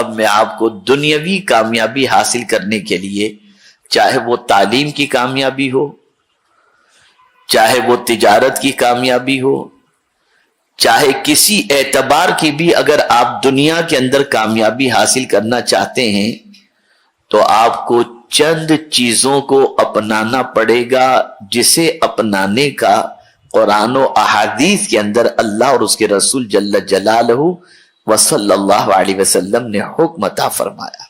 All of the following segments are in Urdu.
اب میں آپ کو دنیاوی کامیابی حاصل کرنے کے لیے، چاہے وہ تعلیم کی کامیابی ہو، چاہے وہ تجارت کی کامیابی ہو، چاہے کسی اعتبار کی بھی اگر آپ دنیا کے اندر کامیابی حاصل کرنا چاہتے ہیں تو آپ کو چند چیزوں کو اپنانا پڑے گا، جسے اپنانے کا قرآن و احادیث کے اندر اللہ اور اس کے رسول جل جلالہ و صلی اللہ علیہ وسلم نے حکم عطا فرمایا۔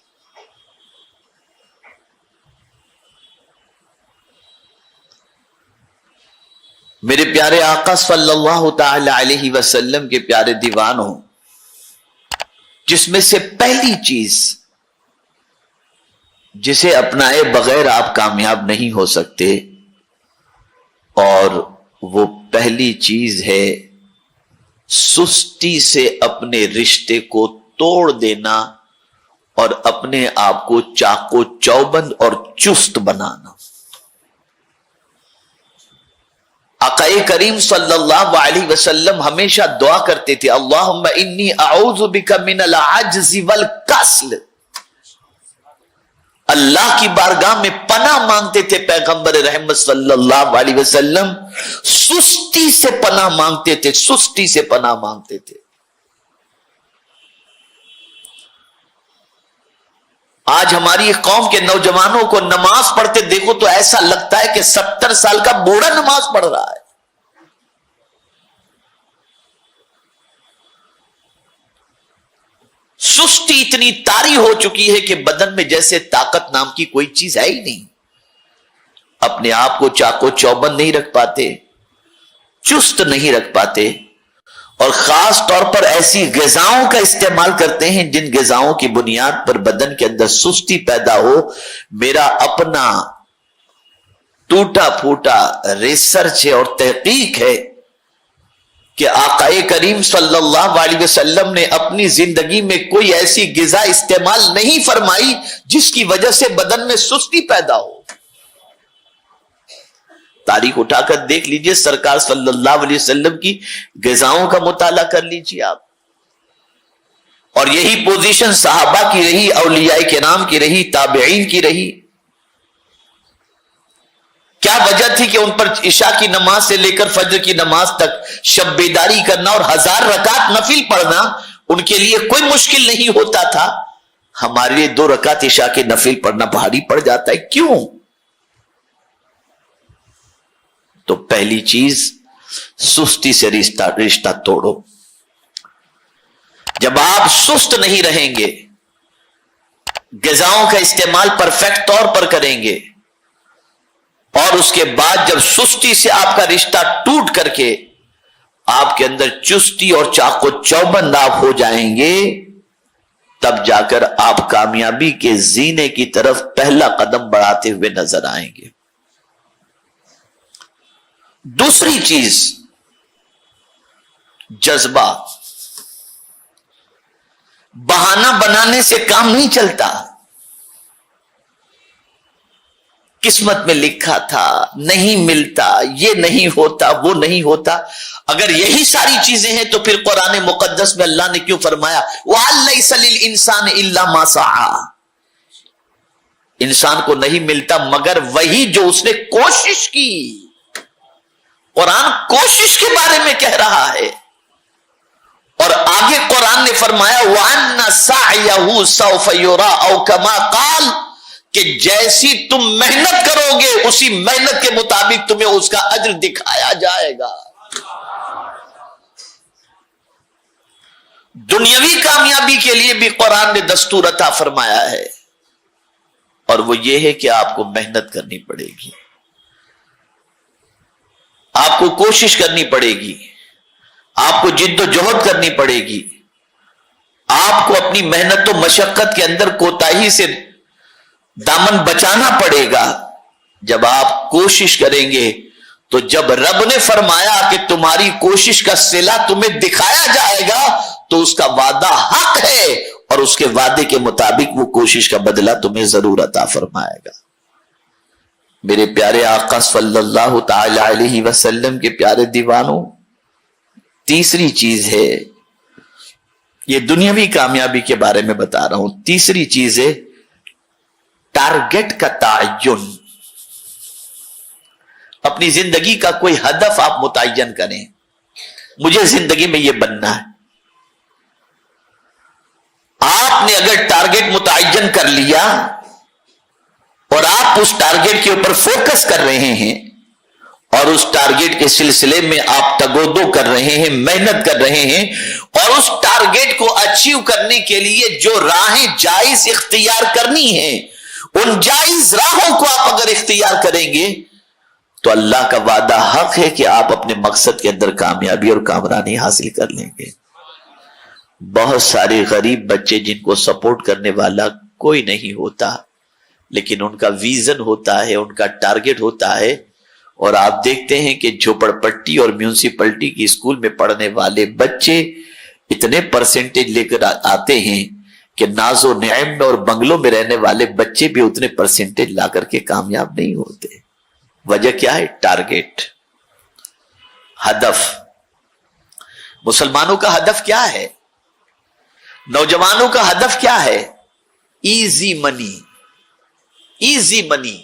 میرے پیارے آقا صلی اللہ تعالی علیہ وسلم کے پیارے دیوانوں، جس میں سے پہلی چیز جسے اپنائے بغیر آپ کامیاب نہیں ہو سکتے، اور وہ پہلی چیز ہے سستی سے اپنے رشتے کو توڑ دینا اور اپنے آپ کو چاقو چوبند اور چست بنانا۔ آقا کریم صلی اللہ علیہ وسلم ہمیشہ دعا کرتے تھے، اللہم انی اعوذ بک من العجز والکسل۔ اللہ کی بارگاہ میں پناہ مانگتے تھے پیغمبر رحمت صلی اللہ علیہ وسلم، سستی سے پناہ مانگتے تھے، سستی سے پناہ مانگتے تھے۔ آج ہماری قوم کے نوجوانوں کو نماز پڑھتے دیکھو تو ایسا لگتا ہے کہ 70 سال کا بوڑھا نماز پڑھ رہا ہے۔ سستی اتنی طاری ہو چکی ہے کہ بدن میں جیسے طاقت نام کی کوئی چیز ہے ہی نہیں، اپنے آپ کو چاقو چوبند نہیں رکھ پاتے، چست نہیں رکھ پاتے، اور خاص طور پر ایسی غذاؤں کا استعمال کرتے ہیں جن غذاؤں کی بنیاد پر بدن کے اندر سستی پیدا ہو۔ میرا اپنا ٹوٹا پھوٹا ریسرچ ہے اور تحقیق ہے کہ آقا کریم صلی اللہ علیہ وسلم نے اپنی زندگی میں کوئی ایسی غذا استعمال نہیں فرمائی جس کی وجہ سے بدن میں سستی پیدا ہو۔ تاریخ اٹھا کر دیکھ لیجئے، سرکار صلی اللہ علیہ وسلم کی غذاؤں کا مطالعہ کر لیجئے آپ، اور یہی پوزیشن صحابہ کی رہی، اولیاء کرام کی رہی، تابعین کی رہی۔ کیا وجہ تھی کہ ان پر عشاء کی نماز سے لے کر فجر کی نماز تک شب بیداری کرنا اور 1000 رکعت نفل پڑھنا ان کے لیے کوئی مشکل نہیں ہوتا تھا؟ ہمارے لیے 2 رکعت عشاء کے نفل پڑھنا بھاری پڑ جاتا ہے، کیوں؟ تو پہلی چیز سستی سے رشتہ توڑو۔ جب آپ سست نہیں رہیں گے، غذاؤں کا استعمال پرفیکٹ طور پر کریں گے، اور اس کے بعد جب سستی سے آپ کا رشتہ ٹوٹ کر کے آپ کے اندر چستی اور چاقو چوبند آپ ہو جائیں گے، تب جا کر آپ کامیابی کے زینے کی طرف پہلا قدم بڑھاتے ہوئے نظر آئیں گے۔ دوسری چیز جذبہ۔ بہانہ بنانے سے کام نہیں چلتا۔ قسمت میں لکھا تھا، نہیں ملتا، یہ نہیں ہوتا، وہ نہیں ہوتا۔ اگر یہی ساری چیزیں ہیں تو پھر قرآن مقدس میں اللہ نے کیوں فرمایا وَأَن لَيْسَ لِلْإِنسَانِ إِلَّا مَا سَعَى؟ انسان کو نہیں ملتا مگر وہی جو اس نے کوشش کی۔ قرآن کوشش کے بارے میں کہہ رہا ہے، اور آگے قرآن نے فرمایا وَأَنَّ سَعْيَهُ سَوْفَ يُرَىٰ أَوْ كَمَا قَالَ، کہ جیسی تم محنت کرو گے اسی محنت کے مطابق تمہیں اس کا اجر دکھایا جائے گا۔ دنیاوی کامیابی کے لیے بھی قرآن نے دستور عطا فرمایا ہے، اور وہ یہ ہے کہ آپ کو محنت کرنی پڑے گی، آپ کو کوشش کرنی پڑے گی، آپ کو جد و جہد کرنی پڑے گی، آپ کو اپنی محنت و مشقت کے اندر کوتاہی سے دامن بچانا پڑے گا۔ جب آپ کوشش کریں گے تو جب رب نے فرمایا کہ تمہاری کوشش کا صلہ تمہیں دکھایا جائے گا تو اس کا وعدہ حق ہے، اور اس کے وعدے کے مطابق وہ کوشش کا بدلہ تمہیں ضرور عطا فرمائے گا۔ میرے پیارے آقا صلی اللہ تعالی علیہ وسلم کے پیارے دیوانوں، تیسری چیز ہے یہ دنیاوی کامیابی کے بارے میں بتا رہا ہوں. تیسری چیز ہے ٹارگٹ کا تعین. اپنی زندگی کا کوئی ہدف آپ متعین کریں. مجھے زندگی میں یہ بننا ہے. آپ نے اگر ٹارگٹ متعین کر لیا اور آپ اس ٹارگٹ کے اوپر فوکس کر رہے ہیں اور اس ٹارگٹ کے سلسلے میں آپ تگودو کر رہے ہیں, محنت کر رہے ہیں, اور اس ٹارگٹ کو اچیو کرنے کے لیے جو راہیں جائز اختیار کرنی ہیں ان جائز راہوں کو آپ اگر اختیار کریں گے تو اللہ کا وعدہ حق ہے کہ آپ اپنے مقصد کے اندر کامیابی اور کامرانی حاصل کر لیں گے. بہت سارے غریب بچے جن کو سپورٹ کرنے والا کوئی نہیں ہوتا, لیکن ان کا ویژن ہوتا ہے, ان کا ٹارگٹ ہوتا ہے, اور آپ دیکھتے ہیں کہ جھوپڑ پٹی اور میونسپلٹی کی اسکول میں پڑھنے والے بچے اتنے پرسنٹیج لے کر آتے ہیں کہ ناز و نعیم میں اور بنگلوں میں رہنے والے بچے بھی اتنے پرسنٹیج لا کر کے کامیاب نہیں ہوتے. وجہ کیا ہے؟ ٹارگٹ, ہدف. مسلمانوں کا ہدف کیا ہے؟ نوجوانوں کا ہدف کیا ہے؟ Easy money. ایزی منی,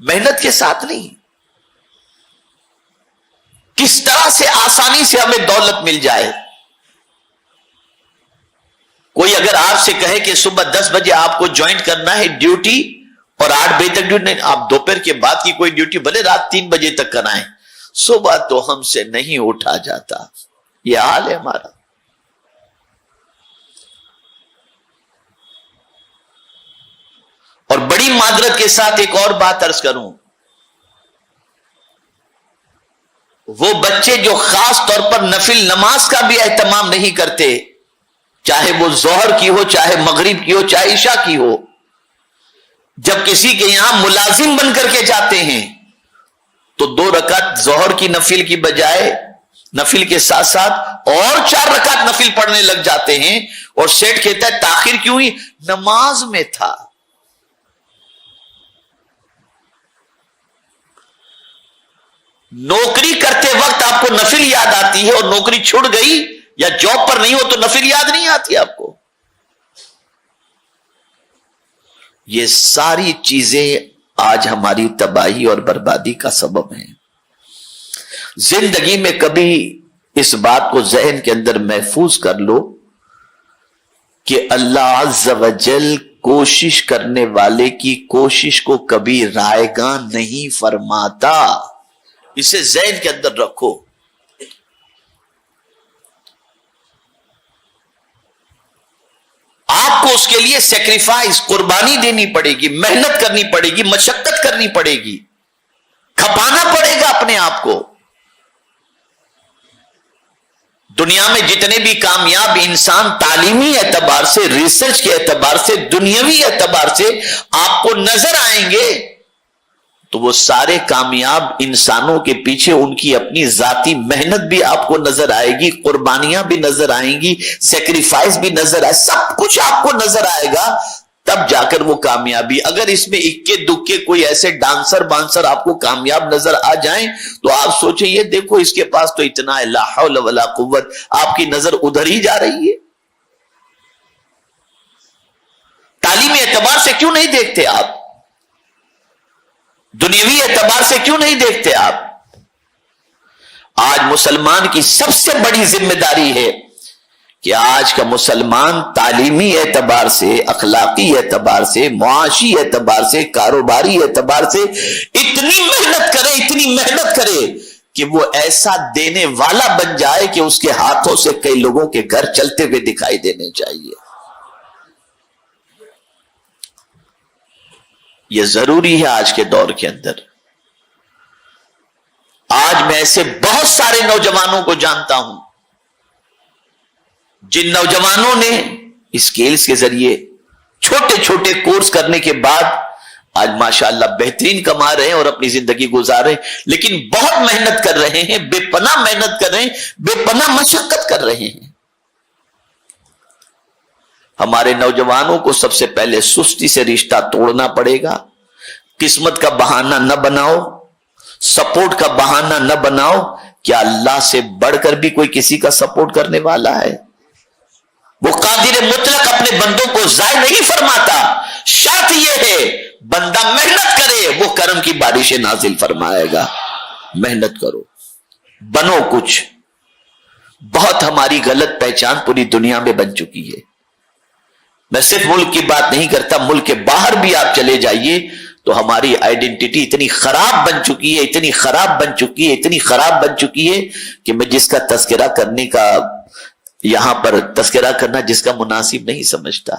محنت کے ساتھ نہیں. کس طرح سے آسانی سے ہمیں دولت مل جائے. کوئی اگر آپ سے کہے کہ صبح 10 بجے آپ کو جوائن کرنا ہے ڈیوٹی اور 8 بجے تک ڈیوٹی, نہیں, آپ دوپہر کے بعد کی کوئی ڈیوٹی بھلے رات 3 بجے تک کرائیں, صبح تو ہم سے نہیں اٹھا جاتا. یہ حال ہے ہمارا. اور بڑی معذرت کے ساتھ ایک اور بات عرض کروں, وہ بچے جو خاص طور پر نفل نماز کا بھی اہتمام نہیں کرتے, چاہے وہ ظہر کی ہو, چاہے مغرب کی ہو, چاہے عشاء کی ہو, جب کسی کے یہاں ملازم بن کر کے جاتے ہیں تو 2 رکعت ظہر کی نفل کی بجائے نفل کے ساتھ ساتھ اور 4 رکعت نفل پڑھنے لگ جاتے ہیں, اور سیٹ کہتا ہے تاخیر کیوں ہوئی؟ نماز میں تھا. نوکری کرتے وقت آپ کو نفل یاد آتی ہے, اور نوکری چھوڑ گئی یا جاب پر نہیں ہو تو نفل یاد نہیں آتی آپ کو. یہ ساری چیزیں آج ہماری تباہی اور بربادی کا سبب ہیں. زندگی میں کبھی اس بات کو ذہن کے اندر محفوظ کر لو کہ اللہ عز و جل کوشش کرنے والے کی کوشش کو کبھی رائیگاں نہیں فرماتا. اسے ذہن کے اندر رکھو. آپ کو اس کے لیے سیکریفائس, قربانی دینی پڑے گی, محنت کرنی پڑے گی, مشقت کرنی پڑے گی, کھپانا پڑے گا اپنے آپ کو. دنیا میں جتنے بھی کامیاب انسان تعلیمی اعتبار سے, ریسرچ کے اعتبار سے, دنیاوی اعتبار سے آپ کو نظر آئیں گے تو وہ سارے کامیاب انسانوں کے پیچھے ان کی اپنی ذاتی محنت بھی آپ کو نظر آئے گی, قربانیاں بھی نظر آئیں گی, سیکریفائس بھی نظر آئے, سب کچھ آپ کو نظر آئے گا, تب جا کر وہ کامیابی. اگر اس میں اکے دکے کوئی ایسے ڈانسر بانسر آپ کو کامیاب نظر آ جائیں تو آپ سوچیں یہ دیکھو اس کے پاس تو اتنا ہے, لا حول ولا قوت, آپ کی نظر ادھر ہی جا رہی ہے. تعلیمی اعتبار سے کیوں نہیں دیکھتے آپ؟ دنیاوی اعتبار سے کیوں نہیں دیکھتے آپ؟ آج مسلمان کی سب سے بڑی ذمہ داری ہے کہ آج کا مسلمان تعلیمی اعتبار سے, اخلاقی اعتبار سے, معاشی اعتبار سے, کاروباری اعتبار سے اتنی محنت کرے کہ وہ ایسا دینے والا بن جائے کہ اس کے ہاتھوں سے کئی لوگوں کے گھر چلتے ہوئے دکھائی دینے چاہیے. یہ ضروری ہے آج کے دور کے اندر. آج میں ایسے بہت سارے نوجوانوں کو جانتا ہوں جن نوجوانوں نے اسکیلز کے ذریعے چھوٹے چھوٹے کورس کرنے کے بعد آج ماشاءاللہ بہترین کما رہے ہیں اور اپنی زندگی گزار رہے ہیں, لیکن بہت محنت کر رہے ہیں, بے پناہ محنت کر رہے ہیں, بے پناہ مشقت کر رہے ہیں. ہمارے نوجوانوں کو سب سے پہلے سستی سے رشتہ توڑنا پڑے گا. قسمت کا بہانہ نہ بناؤ, سپورٹ کا بہانہ نہ بناؤ. کیا اللہ سے بڑھ کر بھی کوئی کسی کا سپورٹ کرنے والا ہے؟ وہ قادر مطلق اپنے بندوں کو ضائع نہیں فرماتا. شرط یہ ہے بندہ محنت کرے وہ کرم کی بارشیں نازل فرمائے گا. محنت کرو, بنو کچھ. بہت ہماری غلط پہچان پوری دنیا میں بن چکی ہے. میں صرف ملک کی بات نہیں کرتا, ملک کے باہر بھی آپ چلے جائیے تو ہماری آئیڈینٹی اتنی خراب بن چکی ہے, اتنی خراب بن چکی ہے, اتنی خراب بن چکی ہے کہ میں جس کا تذکرہ کرنے کا یہاں پر تذکرہ کرنا جس کا مناسب نہیں سمجھتا.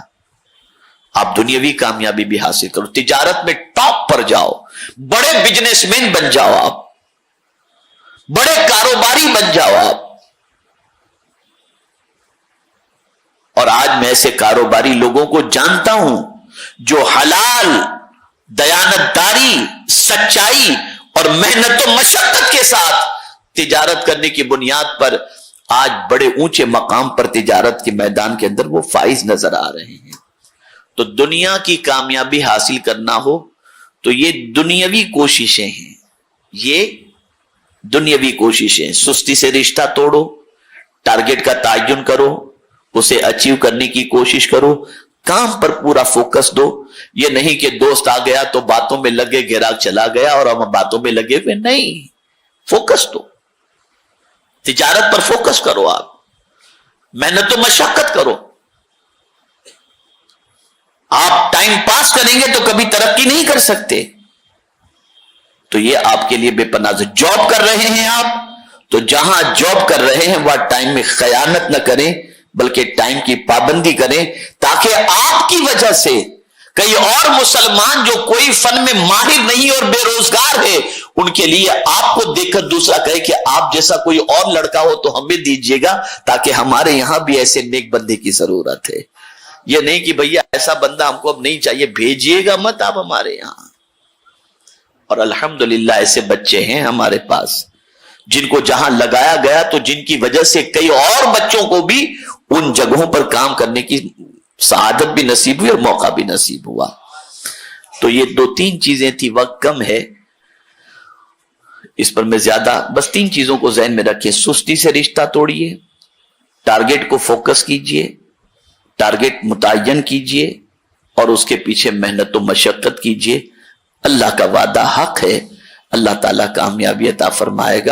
آپ دنیاوی کامیابی بھی حاصل کرو, تجارت میں ٹاپ پر جاؤ, بڑے بزنس مین بن جاؤ, آپ بڑے کاروباری بن جاؤ آپ. اور آج میں ایسے کاروباری لوگوں کو جانتا ہوں جو حلال, دیانتداری, سچائی اور محنت و مشقت کے ساتھ تجارت کرنے کی بنیاد پر آج بڑے اونچے مقام پر تجارت کے میدان کے اندر وہ فائز نظر آ رہے ہیں. تو دنیا کی کامیابی حاصل کرنا ہو تو یہ دنیاوی کوششیں ہیں, یہ دنیاوی کوششیں. سستی سے رشتہ توڑو, ٹارگٹ کا تعین کرو, اسے اچیو کرنے کی کوشش کرو, کام پر پورا فوکس دو. یہ نہیں کہ دوست آ گیا تو باتوں میں لگے, گراگ چلا گیا اور ہم باتوں میں لگے ہوئے. نہیں, فوکس دو, تجارت پر فوکس کرو, آپ محنت و مشقت کرو. آپ ٹائم پاس کریں گے تو کبھی ترقی نہیں کر سکتے. تو یہ آپ کے لیے بے پناہ. جاب کر رہے ہیں آپ تو جہاں جاب کر رہے ہیں وہاں ٹائم میں خیانت نہ کریں بلکہ ٹائم کی پابندی کریں, تاکہ آپ کی وجہ سے کئی اور مسلمان جو کوئی فن میں ماہر نہیں اور بے روزگار ہے ان کے لیے آپ کو دیکھ کر دوسرا کہے کہ آپ جیسا کوئی اور لڑکا ہو تو ہمیں دیجیے گا, تاکہ ہمارے یہاں بھی ایسے نیک بندے کی ضرورت ہے. یہ نہیں کہ بھیا ایسا بندہ ہم کو اب نہیں چاہیے, بھیجیے گا مت آپ ہمارے یہاں. اور الحمدللہ ایسے بچے ہیں ہمارے پاس جن کو جہاں لگایا گیا تو جن کی وجہ سے کئی اور بچوں کو بھی ان جگہوں پر کام کرنے کی سعادت بھی نصیب ہوئی اور موقع بھی نصیب ہوا. تو یہ 2-3 چیزیں تھی, وقت کم ہے اس پر میں زیادہ, بس 3 چیزوں کو ذہن میں رکھیں. سستی سے رشتہ توڑیے, ٹارگٹ کو فوکس کیجئے, ٹارگٹ متعین کیجئے اور اس کے پیچھے محنت و مشقت کیجئے. اللہ کا وعدہ حق ہے, اللہ تعالیٰ کامیابی عطا فرمائے گا.